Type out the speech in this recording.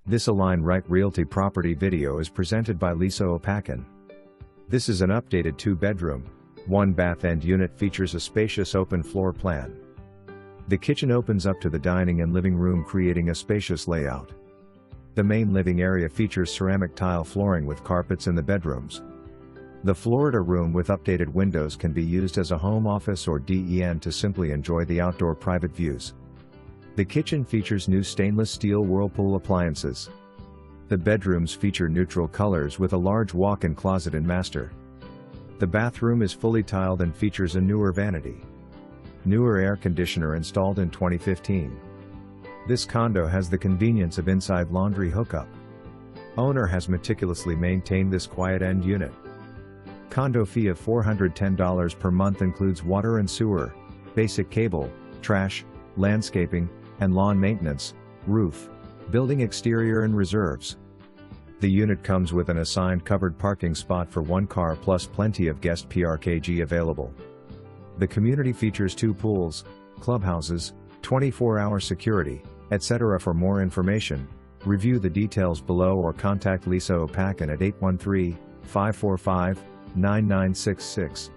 This Align Right Realty property video is presented by Lisa Opakin. This is an updated 2-bedroom, 1-bath end unit features a spacious open floor plan. The kitchen opens up to the dining and living room, creating a spacious layout. The main living area features ceramic tile flooring with carpets in the bedrooms. The Florida room with updated windows can be used as a home office or den to simply enjoy the outdoor private views. The kitchen features new stainless steel Whirlpool appliances. The bedrooms feature neutral colors with a large walk-in closet and master. The bathroom is fully tiled and features a newer vanity. Newer air conditioner installed in 2015. This condo has the convenience of inside laundry hookup. Owner has meticulously maintained this quiet end unit. Condo fee of $410 per month includes water and sewer, basic cable, trash, landscaping, and lawn maintenance, roof, building exterior and reserves. The unit comes with an assigned covered parking spot for 1 car plus plenty of guest Prkg available. The community features 2 pools, clubhouses, 24-hour security, etc. For more information, review the details below or contact Lisa Opakin at 813-545-9966.